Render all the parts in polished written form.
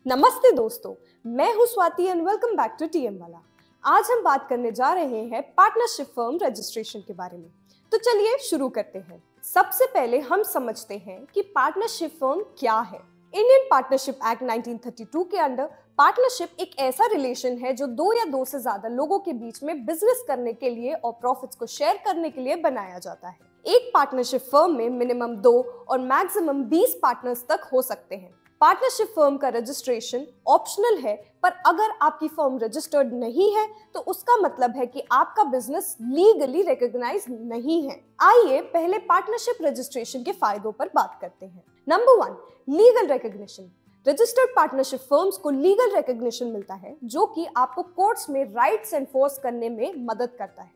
नमस्ते दोस्तों, मैं हूं Swati and welcome back to TM वाला। आज हम बात करने जा रहे हैं पार्टनरशिप फर्म रजिस्ट्रेशन के बारे में। तो चलिए शुरू करते हैं। सबसे पहले हम समझते हैं कि पार्टनरशिप फर्म क्या है। इंडियन पार्टनरशिप एक्ट 1932 के अंडर पार्टनरशिप एक ऐसा रिलेशन है जो दो या दो से ज्यादा लोगों के बीच में बिजनेस करने के लिए और प्रॉफिट्स को शेयर करने के लिए बनाया जाता है। एक पार्टनरशिप फर्म में मिनिमम 2 और मैक्सिमम 20 पार्टनर्स तक हो सकते हैं। पार्टनरशिप फर्म का रजिस्ट्रेशन ऑप्शनल है, पर अगर आपकी फर्म रजिस्टर्ड नहीं है तो उसका मतलब है कि आपका बिजनेस लीगली रिकॉग्नाइज नहीं है। आइए पहले पार्टनरशिप रजिस्ट्रेशन के फायदों पर बात करते हैं। Number 1, legal recognition. Registered partnership firms को लीगल रिकॉग्निशन मिलता है जो कि आपको कोर्ट्स में राइट्स एनफोर्स करने में मदद करता है।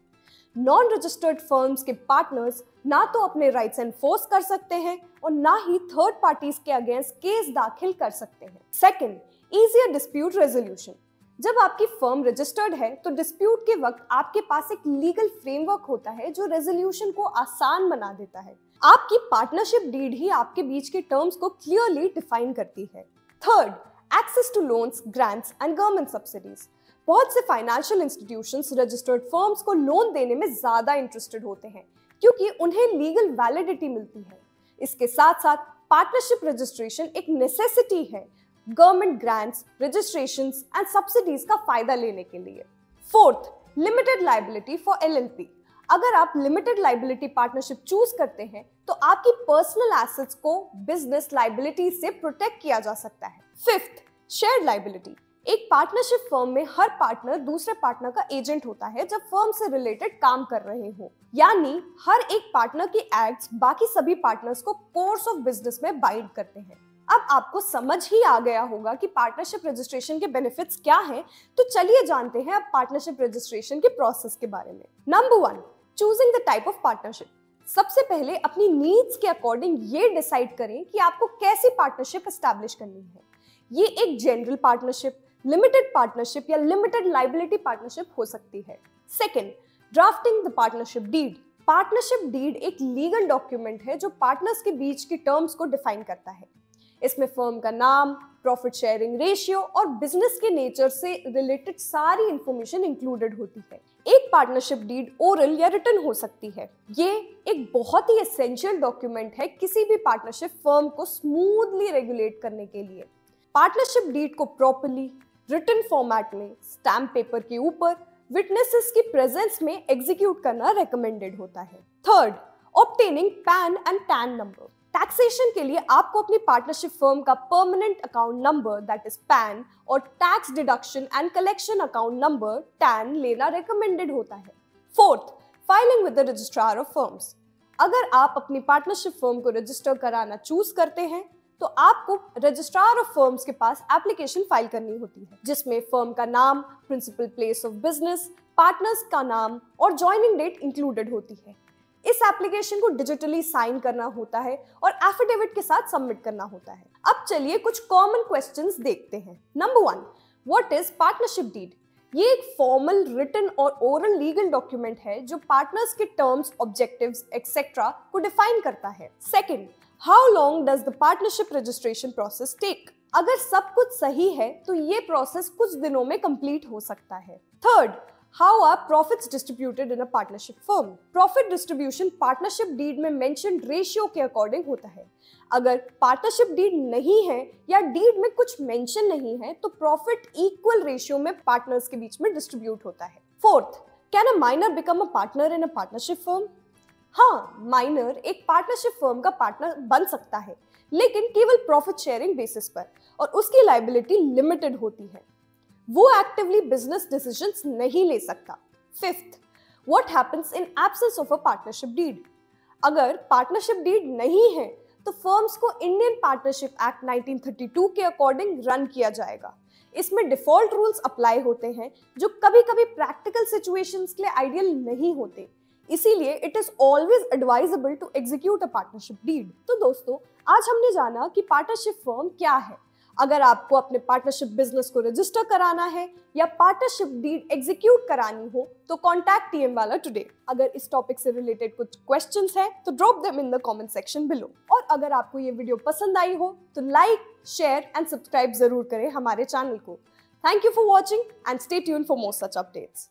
नॉन रजिस्टर्ड फर्म्स के पार्टनर्स ना तो अपने राइट्स एनफोर्स कर सकते हैं और ना ही थर्ड पार्टीज के अगेंस्ट केस दाखिल कर सकते हैं। Second, easier dispute resolution. जब आपकी फर्म रजिस्टर्ड है तो डिस्प्यूट के वक्त आपके पास एक लीगल फ्रेमवर्क होता है जो रेजोल्यूशन को आसान बना देता है। आपकी पार्टनरशिप डीड ही आपके बीच के टर्म्स को क्लियरली डिफाइन करती है। Third, access to loans, grants and government subsidies. बहुत से फाइनेंशियल इंस्टीट्यूशंस रजिस्टर्ड फर्म्स को लोन देने में ज्यादा इंटरेस्टेड होते हैं क्योंकि उन्हें लीगल वैलिडिटी मिलती है। इसके साथ साथ पार्टनरशिप रजिस्ट्रेशन एक नेसेसिटी है government grants, registrations and subsidies का फायदा लेने के लिए। Fourth, limited liability for LLP. अगर आप लिमिटेड लायबिलिटी पार्टनरशिप चूज करते हैं तो आपकी पर्सनल एसेट्स को बिजनेस लायबिलिटी से प्रोटेक्ट किया जा सकता है। Fifth, shared liability. एक पार्टनरशिप फर्म में हर पार्टनर दूसरे पार्टनर का एजेंट होता है जब फर्म से रिलेटेड काम कर रहे हो, यानी हर एक पार्टनर के एक्ट्स बाकी सभी पार्टनर्स को कोर्स ऑफ बिजनेस में बाइंड करते हैं। अब आपको समझ ही आ गया होगा कि पार्टनरशिप रजिस्ट्रेशन के बेनिफिट्स क्या हैं, तो चलिए जानते हैं अब पार्टनरशिप रजिस्ट्रेशन के प्रोसेस के बारे में। Number 1, choosing the type of partnership. सबसे पहले अपनी नीड्स के अकॉर्डिंग ये डिसाइड करें कि आपको कैसी पार्टनरशिप एस्टैब्लिश करनी है। ये एक जनरल पार्टनरशिप, लिमिटेड पार्टनरशिप या लिमिटेड लायबिलिटी पार्टनरशिप हो सकती है। Second, drafting the partnership deed. Partnership deed एक लीगल डॉक्यूमेंट है जो पार्टनर्स के बीच की टर्म्स को डिफाइन करता है। इसमें फर्म का नाम, प्रॉफिट शेयरिंग रेशियो और बिजनेस के नेचर से रिलेटेड सारी इंफॉर्मेशन इंक्लूडेड होती है। एक पार्टनरशिप डीड ओरल या रिटन हो सकती है। ये एक बहुत ही एसेंशियल डॉक्यूमेंट है किसी भी पार्टनरशिप फर्म को स्मूथली रेगुलेट करने के लिए। पार्टनरशिप डीड को प्रॉपर्ली रिटन फॉर्मेट में स्टैम्प पेपर के ऊपर विटनेसेस की प्रेजेंस में एग्जीक्यूट करना रेकमेंडेड होता है। Third, obtaining PAN and TAN number. Taxation के लिए आपको अपनी पार्टनरशिप फर्म का permanent account number that is PAN और tax deduction and collection account number TAN लेना रेकमेंडेड होता है। Fourth, filing with the registrar of firms. अगर आप अपनी पार्टनरशिप फर्म को रजिस्टर कराना चूज करते हैं तो आपको रजिस्ट्रार ऑफ फर्म्स के पास एप्लीकेशन फाइल करनी होती है जिसमें फर्म का नाम, principal place of business, partners का नाम और ज्वाइनिंग डेट इंक्लूडेड होती है। इस एप्लीकेशन को डिजिटली साइन करना होता है और एफिडेविट के साथ सबमिट करना होता है। अब चलिए कुछ कॉमन क्वेश्चंस देखते हैं। Number 1, what is partnership deed? ये एक फॉर्मल, रिटन और ओरल लीगल डॉक्यूमेंट है जो पार्टनर्स के टर्म्स, ऑब्जेक्टिव्स एक्सेट्रा को डिफाइन करता है। Second, how long does the partnership registration process take? अगर सब कुछ सही है तो ये प्रोसेस कुछ दिनों में कंप्लीट हो सकता है। Third, how are profits distributed in a partnership firm? Profit distribution partnership deed में मेंशन्ड रेशियो के अकॉर्डिंग होता है। अगर पार्टनरशिप डीड नहीं है या डीड में कुछ मेंशन नहीं है तो प्रॉफिट इक्वल रेशियो में पार्टनर्स के बीच में डिस्ट्रीब्यूट होता है। Fourth, can a minor become a partner in a partnership firm? हाँ, माइनर एक पार्टनरशिप फर्म का पार्टनर बन सकता है, लेकिन केवल प्रॉफिट शेयरिंग बेसिस पर, और उसकी लायबिलिटी लिमिटेड होती है। वो एक्टिवली बिजनेस डिसीजंस नहीं ले सकता। Fifth, what happens in absence of a partnership deed? अगर पार्टनरशिप डीड नहीं है तो फर्म्स को इंडियन पार्टनरशिप एक्ट 1932 के अकॉर्डिंग रन किया जाएगा। इसमें डिफॉल्ट रूल्स अप्लाई होते हैं जो कभी-कभी प्रैक्टिकल सिचुएशंस के लिए आइडियल नहीं होते, इसीलिए it is always advisable to execute a partnership deed. तो दोस्तों, आज हमने जाना कि पार्टनरशिप फर्म क्या है। अगर आपको अपने पार्टनरशिप बिजनेस को रजिस्टर कराना है या पार्टनरशिप डीड एग्जीक्यूट करानी हो तो कॉन्टैक्ट टीएम वाला टुडे। अगर इस टॉपिक से रिलेटेड कुछ क्वेश्चंस हैं तो drop them in the comment section below. और अगर आपको ये वीडियो पसंद आई हो तो लाइक, शेयर एंड सब्सक्राइब जरूर करें हमारे चैनल को। Thank you for watching and stay tuned for more such updates.